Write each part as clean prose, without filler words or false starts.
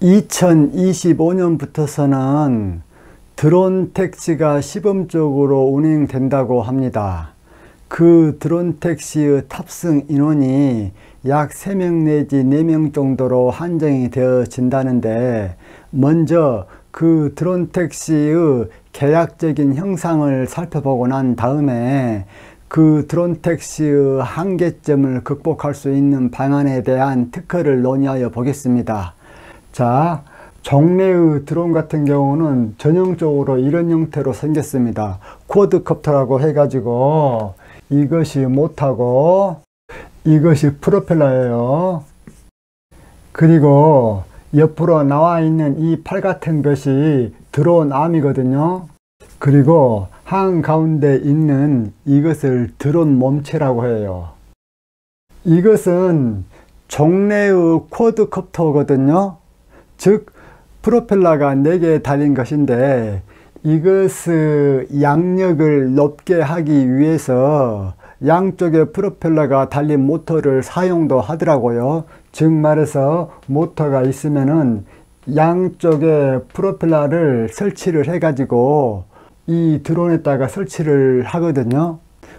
2025년부터서는 드론 택시가 시범적으로 운행된다고 합니다. 그 드론 택시의 탑승 인원이 약 3명 내지 4명 정도로 한정이 되어진다는데, 먼저 그 드론 택시의 계약적인 형상을 살펴보고 난 다음에 그 드론 택시의 한계점을 극복할 수 있는 방안에 대한 특허를 논의하여 보겠습니다. 자, 종래의 드론 같은 경우는 전형적으로 이런 형태로 생겼습니다. 쿼드콥터라고 해가지고 이것이 모터고 이것이 프로펠러예요. 그리고 옆으로 나와 있는 이 팔 같은 것이 드론 암이거든요. 그리고 한가운데 있는 이것을 드론 몸체라고 해요. 이것은 종래의 쿼드콥터거든요. 즉 프로펠러가 4개 달린 것인데, 이것의 양력을 높게 하기 위해서 양쪽에 프로펠러가 달린 모터를 사용도 하더라고요. 즉 말해서 모터가 있으면은 양쪽에 프로펠러를 설치를 해 가지고 이 드론에다가 설치를 하거든요.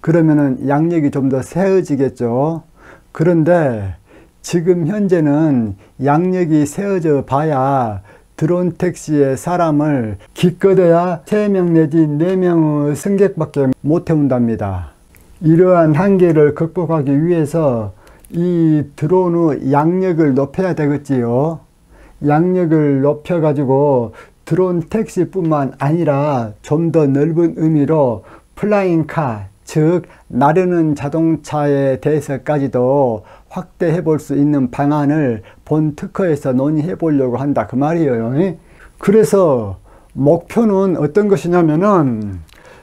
그러면은 양력이 좀 더 세워지겠죠. 그런데 지금 현재는 양력이 세워져 봐야 드론 택시에 사람을 기껏해야 3명 내지 4명의 승객밖에 못 태운답니다. 이러한 한계를 극복하기 위해서 이 드론의 양력을 높여야 되겠지요. 양력을 높여 가지고 드론 택시뿐만 아니라 좀 더 넓은 의미로 플라잉카, 즉 나르는 자동차에 대해서까지도 확대해 볼 수 있는 방안을 본 특허에서 논의해 보려고 한다, 그 말이에요. 그래서 목표는 어떤 것이냐면은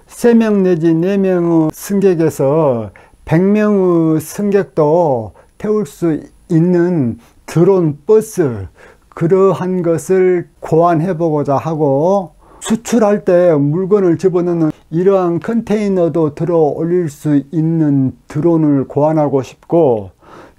3명 내지 4명의 승객에서 100명의 승객도 태울 수 있는 드론 버스, 그러한 것을 고안해 보고자 하고, 수출할 때 물건을 집어넣는 이러한 컨테이너도 들어 올릴 수 있는 드론을 고안하고 싶고,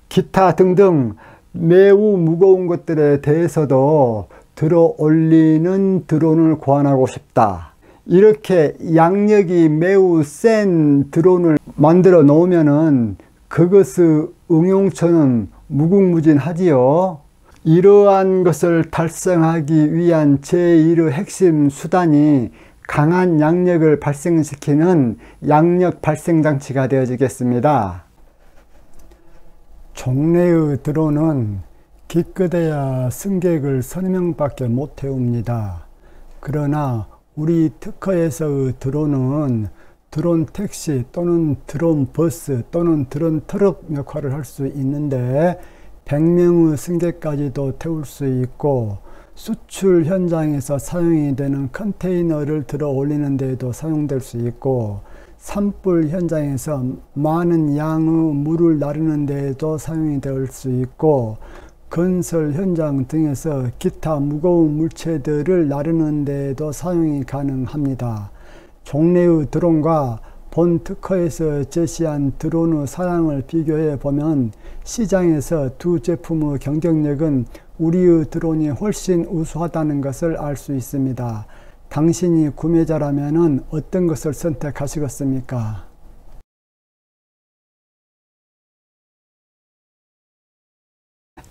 기타 등등 매우 무거운 것들에 대해서도 들어 올리는 드론을 고안하고 싶다. 이렇게 양력이 매우 센 드론을 만들어 놓으면은 그것의 응용처는 무궁무진하지요. 이러한 것을 달성하기 위한 제1의 핵심 수단이 강한 양력을 발생시키는 양력 발생 장치가 되어지겠습니다. 종래의 드론은 기껏해야 승객을 30명밖에 못 태웁니다. 그러나 우리 특허에서의 드론은 드론 택시 또는 드론 버스 또는 드론 트럭 역할을 할 수 있는데, 100명의 승객까지도 태울 수 있고, 수출 현장에서 사용이 되는 컨테이너를 들어 올리는 데에도 사용될 수 있고, 산불 현장에서 많은 양의 물을 나르는 데에도 사용이 될 수 있고, 건설 현장 등에서 기타 무거운 물체들을 나르는 데에도 사용이 가능합니다. 종래의 드론과 본 특허에서 제시한 드론의 사양을 비교해 보면 시장에서 두 제품의 경쟁력은 우리의 드론이 훨씬 우수하다는 것을 알 수 있습니다. 당신이 구매자라면 어떤 것을 선택하시겠습니까?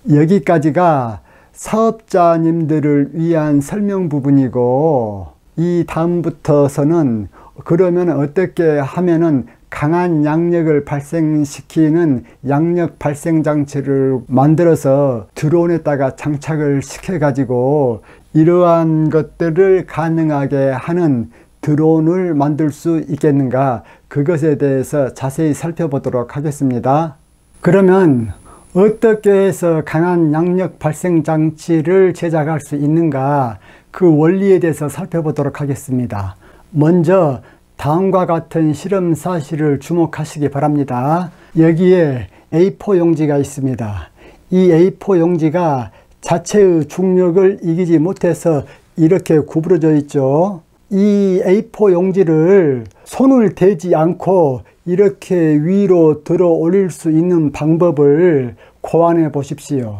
여기까지가 사업자님들을 위한 설명 부분이고, 이 다음부터서는 그러면 어떻게 하면은 강한 양력을 발생시키는 양력 발생 장치를 만들어서 드론에다가 장착을 시켜 가지고 이러한 것들을 가능하게 하는 드론을 만들 수 있겠는가, 그것에 대해서 자세히 살펴보도록 하겠습니다. 그러면 어떻게 해서 강한 양력 발생 장치를 제작할 수 있는가, 그 원리에 대해서 살펴보도록 하겠습니다. 먼저 다음과 같은 실험 사실을 주목하시기 바랍니다. 여기에 A4 용지가 있습니다. 이 A4 용지가 자체의 중력을 이기지 못해서 이렇게 구부러져 있죠. 이 A4 용지를 손을 대지 않고 이렇게 위로 들어 올릴 수 있는 방법을 고안해 보십시오.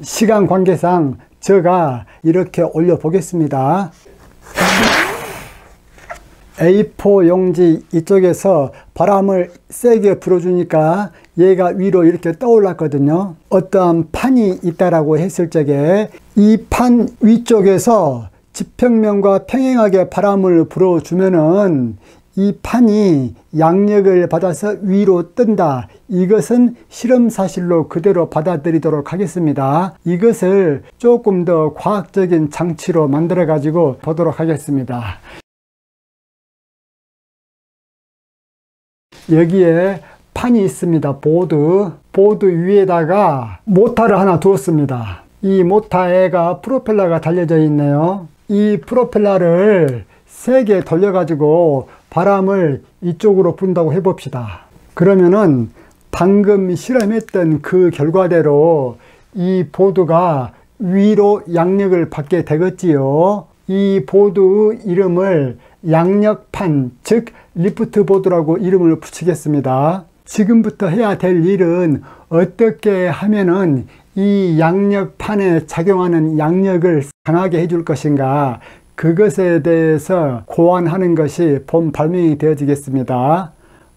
시간 관계상 제가 이렇게 올려 보겠습니다. A4 용지 이쪽에서 바람을 세게 불어주니까 얘가 위로 이렇게 떠올랐거든요. 어떠한 판이 있다라고 했을 적에 이 판 위쪽에서 지평면과 평행하게 바람을 불어주면은 이 판이 양력을 받아서 위로 뜬다. 이것은 실험 사실로 그대로 받아들이도록 하겠습니다. 이것을 조금 더 과학적인 장치로 만들어 가지고 보도록 하겠습니다. 여기에 판이 있습니다. 보드 위에다가 모터를 하나 두었습니다. 이 모터에가 프로펠러가 달려져 있네요. 이 프로펠러를 세게 돌려 가지고 바람을 이쪽으로 분다고 해봅시다. 그러면은 방금 실험했던 그 결과대로 이 보드가 위로 양력을 받게 되겠지요. 이 보드 이름을 양력판, 즉 리프트 보드라고 이름을 붙이겠습니다. 지금부터 해야 될 일은 어떻게 하면은 이 양력판에 작용하는 양력을 강하게 해줄 것인가, 그것에 대해서 고안하는 것이 본 발명이 되어지겠습니다.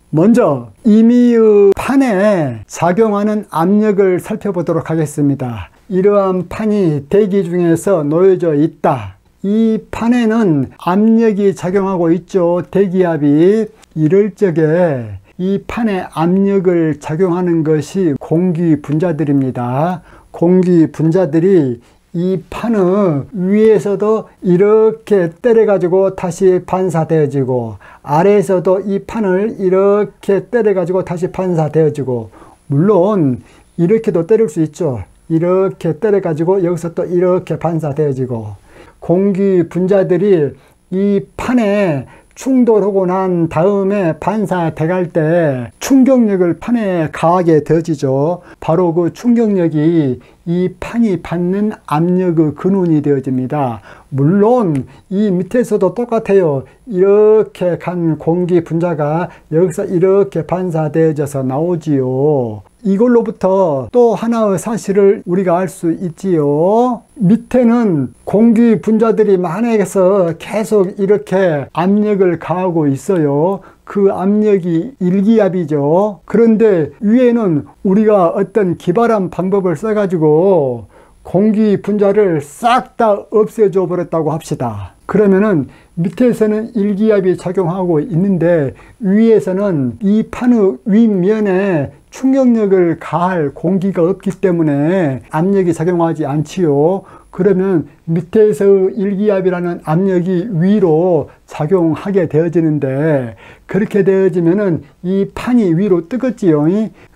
먼저 임의의 판에 작용하는 압력을 살펴보도록 하겠습니다. 이러한 판이 대기 중에서 놓여져 있다. 이 판에는 압력이 작용하고 있죠. 대기압이. 이럴 적에 이 판에 압력을 작용하는 것이 공기 분자들입니다. 공기 분자들이 이 판의 위에서도 이렇게 때려 가지고 다시 반사되어지고, 아래에서도 이 판을 이렇게 때려 가지고 다시 반사되어지고, 물론 이렇게도 때릴 수 있죠. 이렇게 때려 가지고 여기서 또 이렇게 반사되어지고, 공기 분자들이 이 판에 충돌하고 난 다음에 반사돼 갈 때 충격력을 판에 가하게 되어지죠. 바로 그 충격력이 이 판이 받는 압력의 근원이 되어집니다. 물론 이 밑에서도 똑같아요. 이렇게 간 공기 분자가 여기서 이렇게 반사되어져서 나오지요. 이걸로부터 또 하나의 사실을 우리가 알 수 있지요. 밑에는 공기 분자들이 만약에서 계속 이렇게 압력을 가하고 있어요. 그 압력이 일기압이죠. 그런데 위에는 우리가 어떤 기발한 방법을 써가지고 공기 분자를 싹 다 없애줘 버렸다고 합시다. 그러면은 밑에서는 일기압이 작용하고 있는데 위에서는 이 판의 윗면에 충격력을 가할 공기가 없기 때문에 압력이 작용하지 않지요. 그러면 밑에서 일기압이라는 압력이 위로 작용하게 되어지는데, 그렇게 되어지면은 이 판이 위로 뜨겠지요.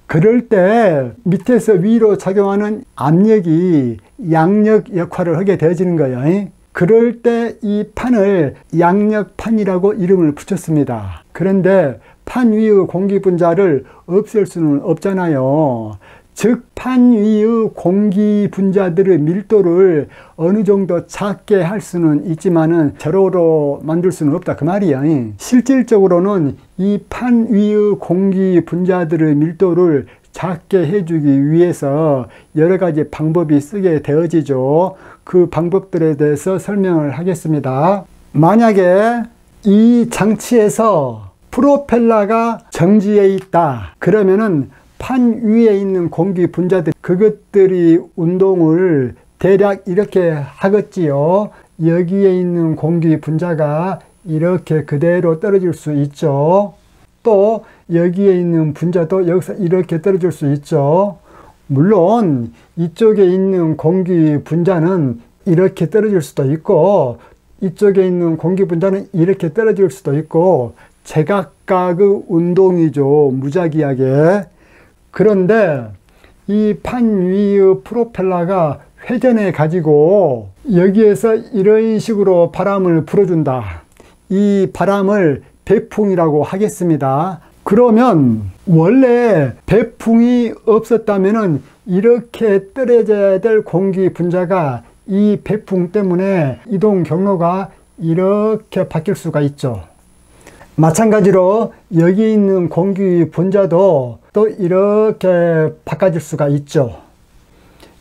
그럴 때 밑에서 위로 작용하는 압력이 양력 역할을 하게 되어지는 거예요. 그럴 때 이 판을 양력판이라고 이름을 붙였습니다. 그런데 판 위의 공기 분자를 없앨 수는 없잖아요. 즉 판 위의 공기 분자들의 밀도를 어느 정도 작게 할 수는 있지만은 제로로 만들 수는 없다, 그 말이야. 실질적으로는 이 판 위의 공기 분자들의 밀도를 작게 해주기 위해서 여러 가지 방법이 쓰게 되어지죠. 그 방법들에 대해서 설명을 하겠습니다. 만약에 이 장치에서 프로펠러가 정지해 있다. 그러면은 판 위에 있는 공기 분자들, 그것들이 운동을 대략 이렇게 하겠지요. 여기에 있는 공기 분자가 이렇게 그대로 떨어질 수 있죠. 또 여기에 있는 분자도 여기서 이렇게 떨어질 수 있죠. 물론 이쪽에 있는 공기 분자는 이렇게 떨어질 수도 있고, 이쪽에 있는 공기 분자는 이렇게 떨어질 수도 있고, 제각각의 운동이죠. 무작위하게. 그런데 이 판 위의 프로펠러가 회전해 가지고 여기에서 이런 식으로 바람을 불어준다. 이 바람을 배풍이라고 하겠습니다. 그러면 원래 배풍이 없었다면은 이렇게 떨어져야 될 공기 분자가 이 배풍 때문에 이동 경로가 이렇게 바뀔 수가 있죠. 마찬가지로 여기 있는 공기 분자도 또 이렇게 바꿔질 수가 있죠.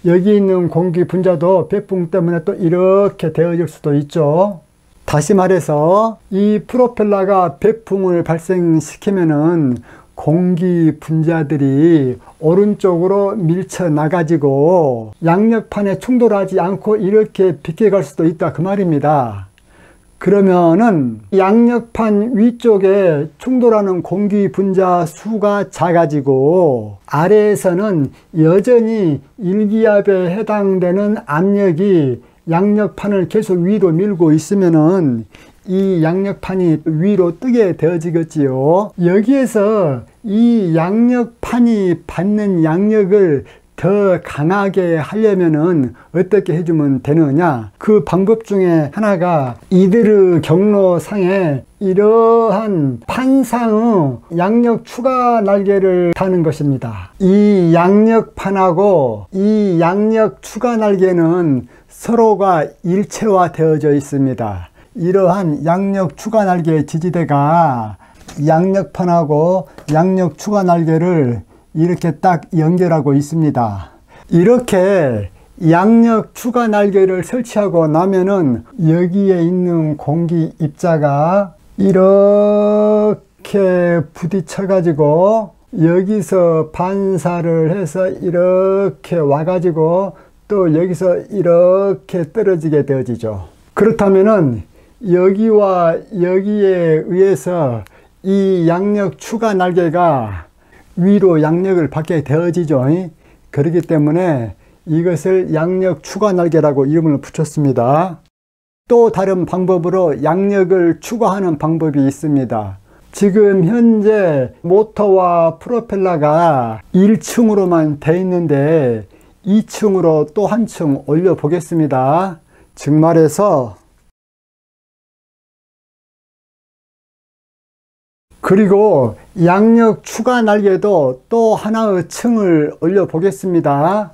여기 있는 공기 분자도 배풍 때문에 또 이렇게 되어질 수도 있죠. 다시 말해서 이 프로펠러가 배풍을 발생시키면은 공기 분자들이 오른쪽으로 밀쳐 나가지고 양력판에 충돌하지 않고 이렇게 비껴갈 수도 있다 그 말입니다. 그러면은 양력판 위쪽에 충돌하는 공기 분자 수가 작아지고 아래에서는 여전히 일기압에 해당되는 압력이 양력판을 계속 위로 밀고 있으면은 이 양력판이 위로 뜨게 되어지겠지요. 여기에서 이 양력판이 받는 양력을 더 강하게 하려면은 어떻게 해주면 되느냐? 그 방법 중에 하나가 이드르 경로상에 이러한 판상의 양력 추가 날개를 다는 것입니다. 이 양력판하고 이 양력 추가 날개는 서로가 일체화 되어져 있습니다. 이러한 양력 추가 날개 지지대가 양력판하고 양력 추가 날개를 이렇게 딱 연결하고 있습니다. 이렇게 양력 추가 날개를 설치하고 나면은 여기에 있는 공기 입자가 이렇게 부딪혀 가지고 여기서 반사를 해서 이렇게 와 가지고 또 여기서 이렇게 떨어지게 되어지죠. 그렇다면은 여기와 여기에 의해서 이 양력 추가 날개가 위로 양력을 받게 되어지죠. 그렇기 때문에 이것을 양력 추가 날개라고 이름을 붙였습니다. 또 다른 방법으로 양력을 추가하는 방법이 있습니다. 지금 현재 모터와 프로펠러가 1층으로만 되어 있는데 2층으로 또 한 층 올려 보겠습니다. 즉 말해서 그리고 양력 추가 날개도 또 하나의 층을 올려 보겠습니다.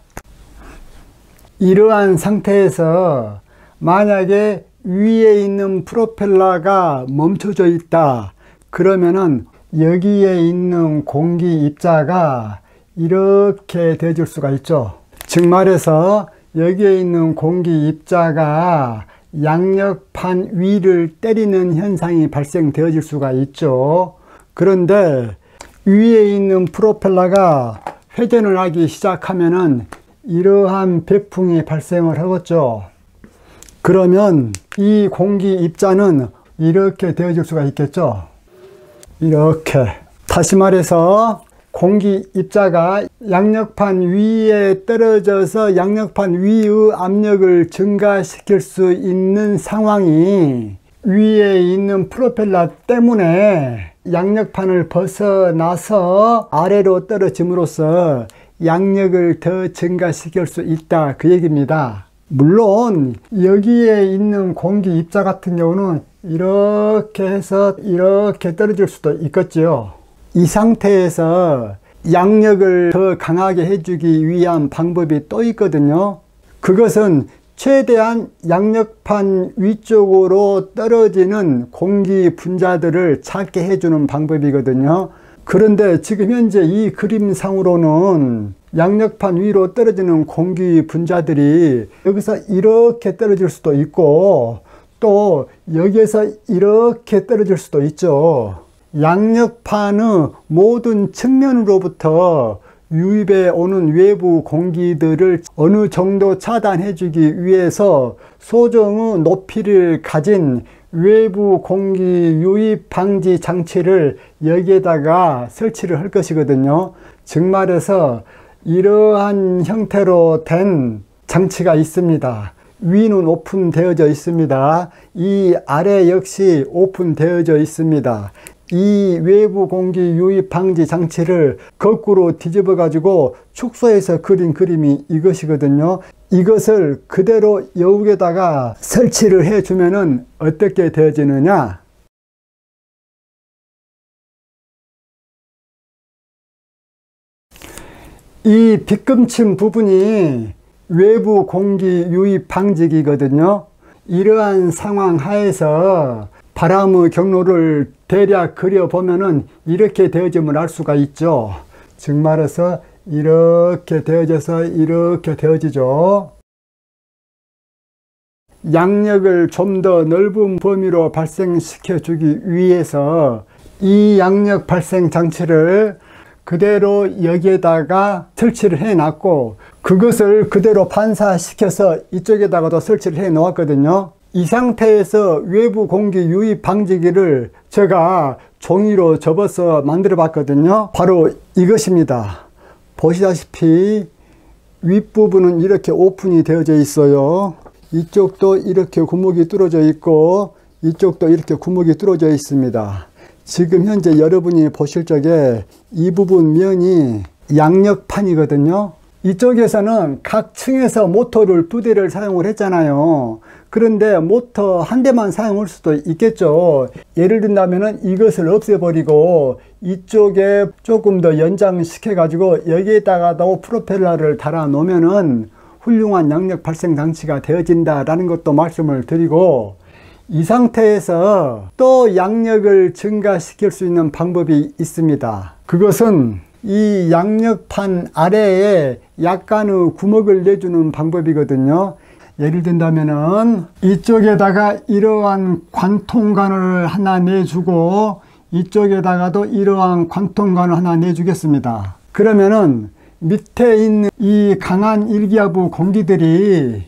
이러한 상태에서 만약에 위에 있는 프로펠러가 멈춰져 있다 그러면은 여기에 있는 공기 입자가 이렇게 되어질 수가 있죠. 즉 말해서 여기에 있는 공기 입자가 양력판 위를 때리는 현상이 발생되어질 수가 있죠. 그런데 위에 있는 프로펠러가 회전을 하기 시작하면은 이러한 배풍이 발생을 하겠죠. 그러면 이 공기 입자는 이렇게 되어질 수가 있겠죠. 이렇게. 다시 말해서 공기 입자가 양력판 위에 떨어져서 양력판 위의 압력을 증가시킬 수 있는 상황이 위에 있는 프로펠러 때문에 양력판을 벗어나서 아래로 떨어짐으로써 양력을 더 증가시킬 수 있다 그 얘기입니다. 물론 여기에 있는 공기 입자 같은 경우는 이렇게 해서 이렇게 떨어질 수도 있겠지요. 이 상태에서 양력을 더 강하게 해주기 위한 방법이 또 있거든요. 그것은 최대한 양력판 위쪽으로 떨어지는 공기 분자들을 작게 해주는 방법이거든요. 그런데 지금 현재 이 그림상으로는 양력판 위로 떨어지는 공기 분자들이 여기서 이렇게 떨어질 수도 있고 또 여기에서 이렇게 떨어질 수도 있죠. 양력판의 모든 측면으로부터 유입해 오는 외부 공기들을 어느 정도 차단해 주기 위해서 소정의 높이를 가진 외부 공기 유입 방지 장치를 여기에다가 설치를 할 것이거든요. 즉 말해서 이러한 형태로 된 장치가 있습니다. 위는 오픈되어져 있습니다. 이 아래 역시 오픈되어져 있습니다. 이 외부 공기 유입 방지 장치를 거꾸로 뒤집어 가지고 축소해서 그린 그림이 이것이거든요. 이것을 그대로 여기에다가 설치를 해 주면은 어떻게 되어지느냐? 이 빗금침 부분이 외부 공기 유입 방지기거든요. 이러한 상황 하에서 바람의 경로를 대략 그려보면은 이렇게 되어짐을 알 수가 있죠. 즉 말해서 이렇게 되어져서 이렇게 되어지죠. 양력을 좀 더 넓은 범위로 발생시켜 주기 위해서 이 양력 발생 장치를 그대로 여기에다가 설치를 해 놨고, 그것을 그대로 반사시켜서 이쪽에다가도 설치를 해 놓았거든요. 이 상태에서 외부 공기 유입 방지기를 제가 종이로 접어서 만들어 봤거든요. 바로 이것입니다. 보시다시피 윗부분은 이렇게 오픈이 되어져 있어요. 이쪽도 이렇게 구멍이 뚫어져 있고 이쪽도 이렇게 구멍이 뚫어져 있습니다. 지금 현재 여러분이 보실 적에 이 부분 면이 양력판이거든요. 이쪽에서는 각 층에서 모터를 2대를 사용을 했잖아요. 그런데 모터 한 대만 사용할 수도 있겠죠. 예를 든다면 이것을 없애버리고 이쪽에 조금 더 연장시켜 가지고 여기에다가도 프로펠러를 달아 놓으면은 훌륭한 양력 발생 장치가 되어진다라는 것도 말씀을 드리고, 이 상태에서 또 양력을 증가시킬 수 있는 방법이 있습니다. 그것은 이 양력판 아래에 약간의 구멍을 내주는 방법이거든요. 예를 든다면은 이쪽에다가 이러한 관통관을 하나 내주고 이쪽에다가도 이러한 관통관을 하나 내주겠습니다. 그러면은 밑에 있는 이 강한 일기압의 공기들이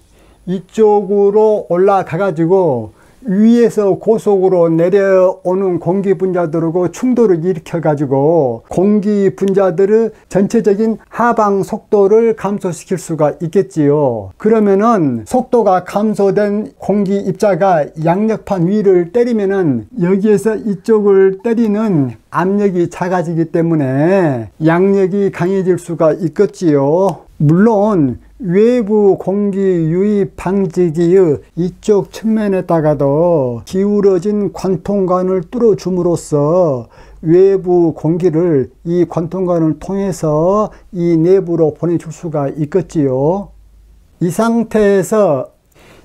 이쪽으로 올라가 가지고 위에서 고속으로 내려오는 공기 분자들하고 충돌을 일으켜 가지고 공기 분자들의 전체적인 하방 속도를 감소시킬 수가 있겠지요. 그러면은 속도가 감소된 공기 입자가 양력판 위를 때리면은 여기에서 이쪽을 때리는 압력이 작아지기 때문에 양력이 강해질 수가 있겠지요. 물론 외부 공기 유입 방지기의 이쪽 측면에다가도 기울어진 관통관을 뚫어줌으로써 외부 공기를 이 관통관을 통해서 이 내부로 보내줄 수가 있겠지요. 이 상태에서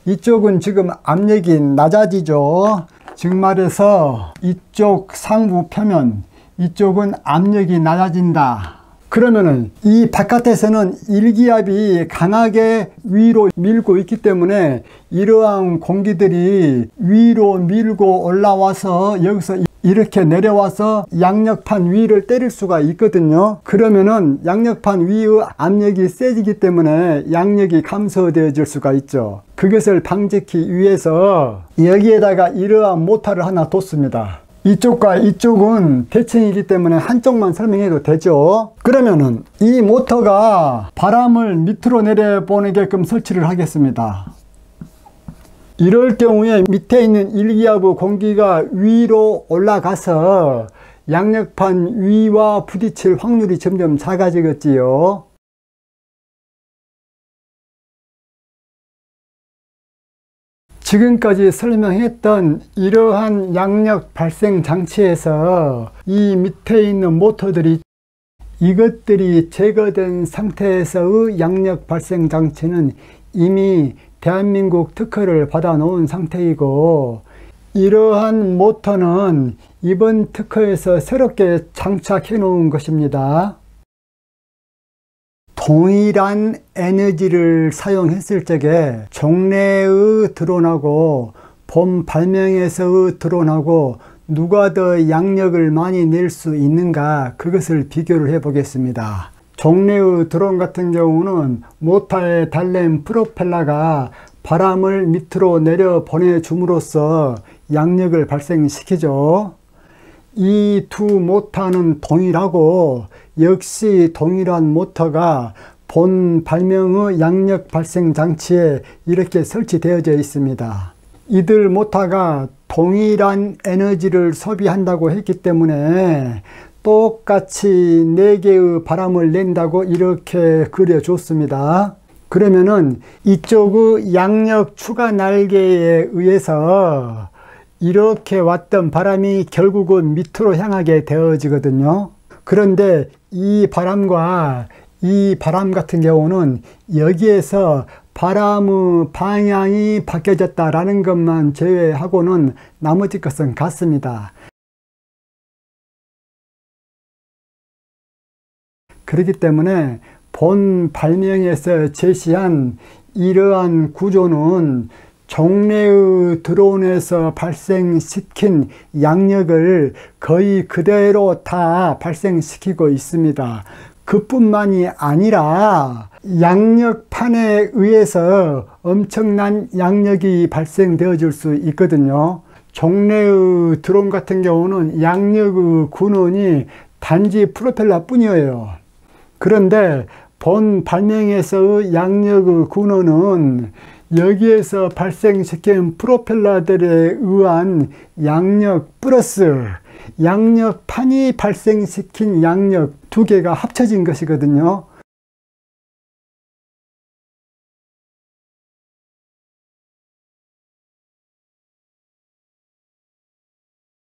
이쪽은 지금 압력이 낮아지죠. 즉 말해서 이쪽 상부 표면, 이쪽은 압력이 낮아진다. 그러면은 이 바깥에서는 일기압이 강하게 위로 밀고 있기 때문에 이러한 공기들이 위로 밀고 올라와서 여기서 이렇게 내려와서 양력판 위를 때릴 수가 있거든요. 그러면은 양력판 위의 압력이 세지기 때문에 양력이 감소되어질 수가 있죠. 그것을 방지하기 위해서 여기에다가 이러한 모터를 하나 뒀습니다. 이쪽과 이쪽은 대칭이기 때문에 한쪽만 설명해도 되죠. 그러면은 이 모터가 바람을 밑으로 내려보내게끔 설치를 하겠습니다. 이럴 경우에 밑에 있는 일기압의 공기가 위로 올라가서 양력판 위와 부딪힐 확률이 점점 작아지겠지요. 지금까지 설명했던 이러한 양력 발생 장치에서 이 밑에 있는 모터들이 이것들이 제거된 상태에서의 양력 발생 장치는 이미 대한민국 특허를 받아 놓은 상태이고, 이러한 모터는 이번 특허에서 새롭게 장착해 놓은 것입니다. 동일한 에너지를 사용했을 적에 종래의 드론하고 본 발명에서의 드론하고 누가 더 양력을 많이 낼 수 있는가, 그것을 비교를 해 보겠습니다. 종래의 드론 같은 경우는 모터에 달린 프로펠러가 바람을 밑으로 내려 보내줌으로써 양력을 발생시키죠. 이 두 모터는 동일하고 역시 동일한 모터가 본 발명의 양력 발생 장치에 이렇게 설치되어져 있습니다. 이들 모터가 동일한 에너지를 소비한다고 했기 때문에 똑같이 4개의 바람을 낸다고 이렇게 그려줬습니다. 그러면은 이쪽의 양력 추가 날개에 의해서 이렇게 왔던 바람이 결국은 밑으로 향하게 되어지거든요. 그런데 이 바람과 이 바람 같은 경우는 여기에서 바람의 방향이 바뀌어졌다라는 것만 제외하고는 나머지 것은 같습니다. 그렇기 때문에 본 발명에서 제시한 이러한 구조는 종래의 드론에서 발생시킨 양력을 거의 그대로 다 발생시키고 있습니다. 그뿐만이 아니라 양력판에 의해서 엄청난 양력이 발생되어질 수 있거든요. 종래의 드론 같은 경우는 양력의 근원이 단지 프로펠러 뿐이에요. 그런데 본 발명에서의 양력의 근원은 여기에서 발생시킨 프로펠러들에 의한 양력 플러스 양력판이 발생시킨 양력 두 개가 합쳐진 것이거든요.